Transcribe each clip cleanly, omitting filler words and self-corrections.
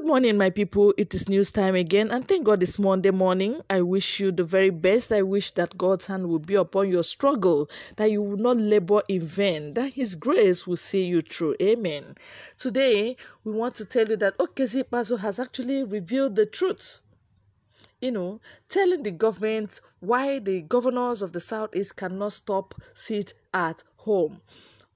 morning, my people. It is news time again, and thank God it's Monday morning. I wish you the very best. I wish that God's hand will be upon your struggle, that you will not labor in vain, that His grace will see you through. Amen. Today, we want to tell you that Okezie Ikpeazu has actually revealed the truth. Telling the government why the governors of the Southeast cannot stop sit at home.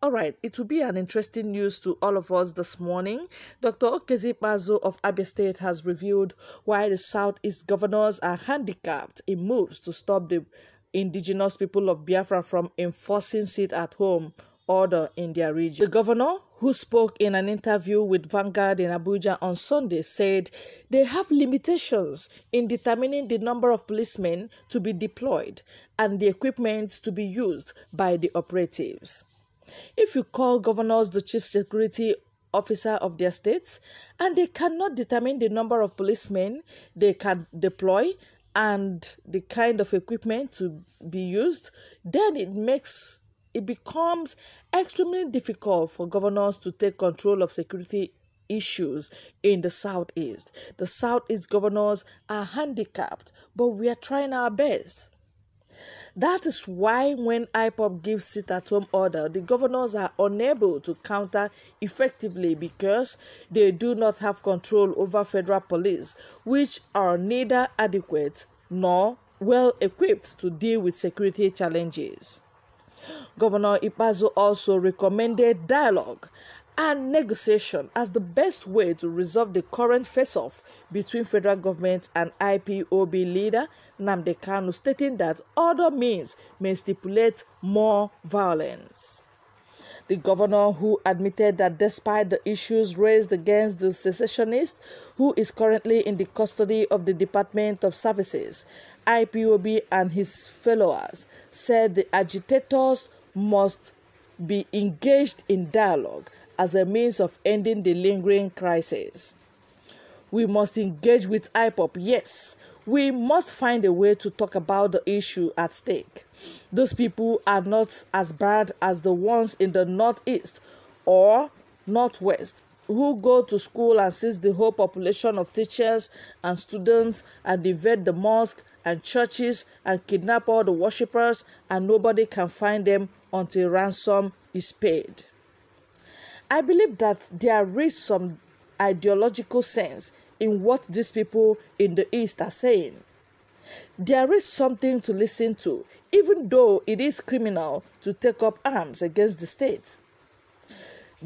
All right, it will be an interesting news to all of us this morning. Dr. Okezie Ikpeazu of Abia State has revealed why the Southeast governors are handicapped in moves to stop the indigenous people of Biafra from enforcing sit-at-home order in their region. The governor, who spoke in an interview with Vanguard in Abuja on Sunday, said they have limitations in determining the number of policemen to be deployed and the equipment to be used by the operatives. If you call governors the chief security officer of their states and they cannot determine the number of policemen they can deploy and the kind of equipment to be used, then it becomes extremely difficult for governors to take control of security issues in the Southeast. The Southeast governors are handicapped, but we are trying our best. That is why when IPOB gives sit-at-home order, the governors are unable to counter effectively because they do not have control over federal police, which are neither adequate nor well-equipped to deal with security challenges. Governor Ikpeazu also recommended dialogue and negotiation as the best way to resolve the current face-off between federal government and IPOB leader Nnamdi Kanu, stating that other means may stipulate more violence. The governor, who admitted that despite the issues raised against the secessionist, who is currently in the custody of the Department of Services, IPOB and his followers, said the agitators must be engaged in dialogue as a means of ending the lingering crisis. We must engage with IPOB, yes. We must find a way to talk about the issue at stake. Those people are not as bad as the ones in the Northeast or Northwest who go to school and seize the whole population of teachers and students and invade the mosque and churches and kidnap all the worshippers, and nobody can find them until ransom is paid. I believe that there is some ideological sense in what these people in the East are saying. There is something to listen to, even though it is criminal to take up arms against the state.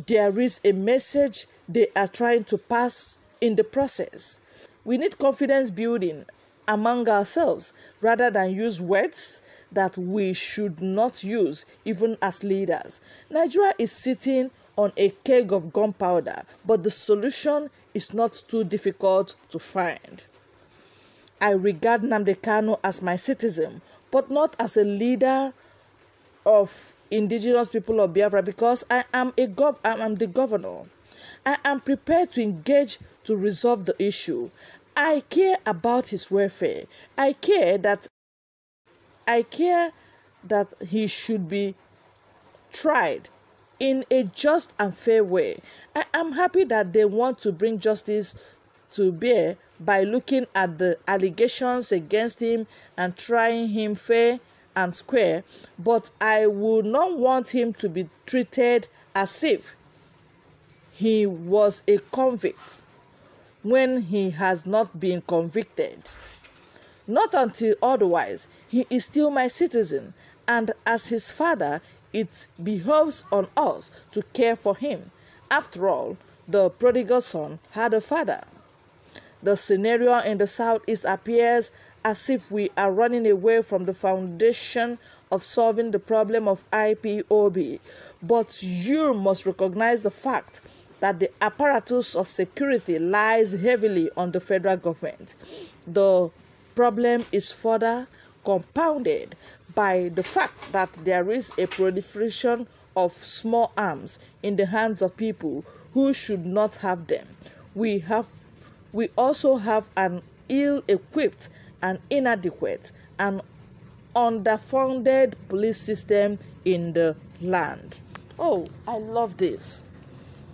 There is a message they are trying to pass in the process. We need confidence building among ourselves rather than use words that we should not use even as leaders. Nigeria is sitting on a keg of gunpowder, but the solution is not too difficult to find. I regard Nnamdi Kanu as my citizen, but not as a leader of indigenous people of Biafra, because I am the governor. I am prepared to engage to resolve the issue. I care about his welfare. I care that he should be tried in a just and fair way. I am happy that they want to bring justice to bear by looking at the allegations against him and trying him fair and square, but I would not want him to be treated as if he was a convict when he has not been convicted. Not until otherwise, he is still my citizen, and as his father, it behoves on us to care for him. After all, the prodigal son had a father. The scenario in the Southeast appears as if we are running away from the foundation of solving the problem of IPOB. But you must recognize the fact that the apparatus of security lies heavily on the federal government. The problem is further compounded by the fact that there is a proliferation of small arms in the hands of people who should not have them. We also have an ill-equipped and inadequate and underfunded police system in the land. Oh, I love this.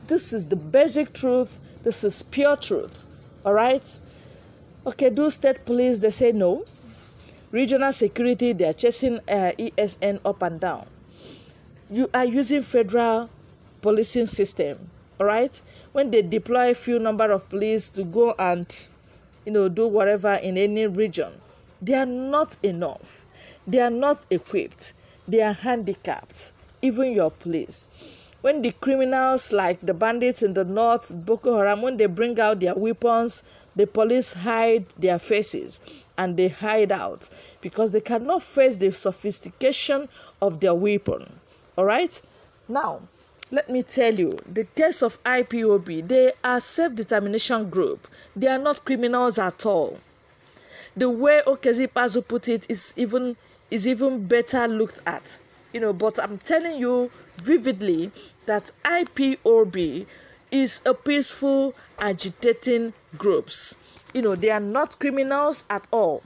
This is the basic truth. This is pure truth. All right. Okay, do state police, they say no. Regional security, they are chasing ESN up and down. You are using federal policing system, all right? When they deploy a few number of police to go and, do whatever in any region, they are not enough. They are not equipped. They are handicapped, even your police. When the criminals like the bandits in the north, Boko Haram, when they bring out their weapons, the police hide their faces and they hide out because they cannot face the sophistication of their weapon. All right? Now, let me tell you, the case of IPOB, they are self-determination group. They are not criminals at all. The way Okezi-Ikpeazu put it is even better looked at. But I'm telling you vividly that IPOB is a peaceful, agitating groups. They are not criminals at all.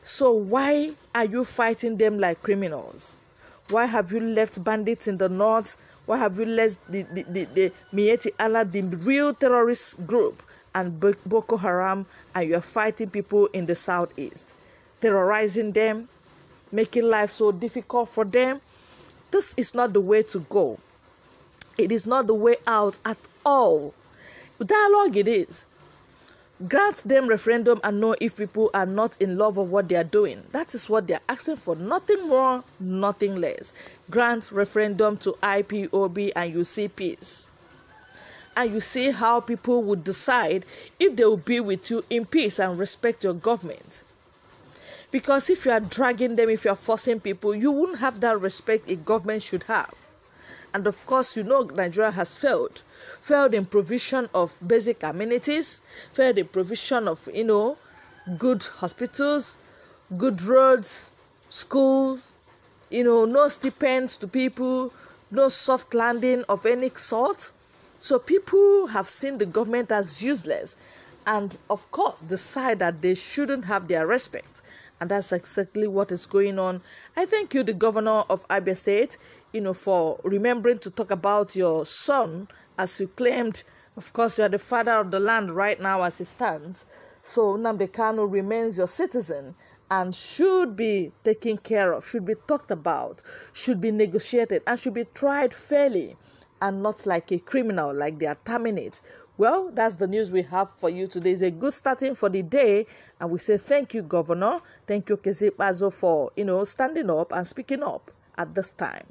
So why are you fighting them like criminals? Why have you left bandits in the north? Why have you left the Miyetti Allah, the real terrorist group, and Boko Haram, and you are fighting people in the southeast, terrorizing them, making life so difficult for them? This is not the way to go. It is not the way out at all. Dialogue it is. Grant them referendum and know if people are not in love of what they are doing. That is what they are asking for. Nothing more, nothing less. Grant referendum to IPOB and you see peace. And you see how people would decide if they will be with you in peace and respect your government. Because if you are dragging them, if you are forcing people, you won't have that respect a government should have. And of course, Nigeria has failed in provision of basic amenities, failed in provision of, good hospitals, good roads, schools, no stipends to people, no soft landing of any sort. So people have seen the government as useless and, of course, decide that they shouldn't have their respect. And that's exactly what is going on. I thank you, the governor of Abia State, for remembering to talk about your son, as you claimed. Of course, you are the father of the land right now as it stands. So Nnamdi Kanu remains your citizen and should be taken care of, should be talked about, should be negotiated, and should be tried fairly and not like a criminal, like they are terminate. Well, that's the news we have for you today. It's a good starting for the day, and we say thank you, Governor. Thank you, Okezi-Ikpeazu, for standing up and speaking up at this time.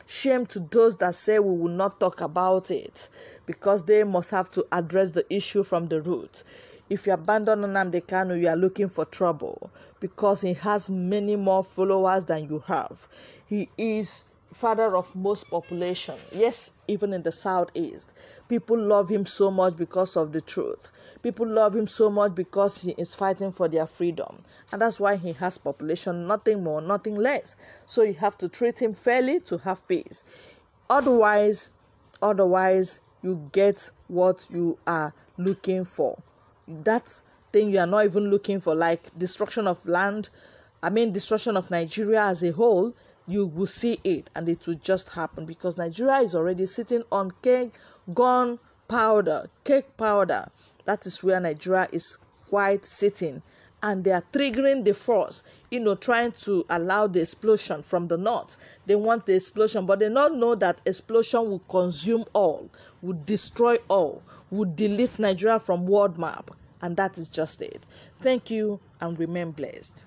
Shame to those that say we will not talk about it, because they must have to address the issue from the root. If you abandon Nnamdi Kanu, you are looking for trouble, because he has many more followers than you have. He is father of most population. Yes, even in the southeast. People love him so much because of the truth. People love him so much because he is fighting for their freedom. And that's why he has population, nothing more, nothing less. So you have to treat him fairly to have peace. Otherwise, you get what you are looking for. That thing you are not even looking for, like destruction of land, destruction of Nigeria as a whole, you will see it and it will just happen, because Nigeria is already sitting on cake powder. That is where Nigeria is quite sitting, and they are triggering the force, trying to allow the explosion from the north. They want the explosion, but they don't know that explosion will consume all, will destroy all, will delete Nigeria from world map, and that is just it. Thank you and remain blessed.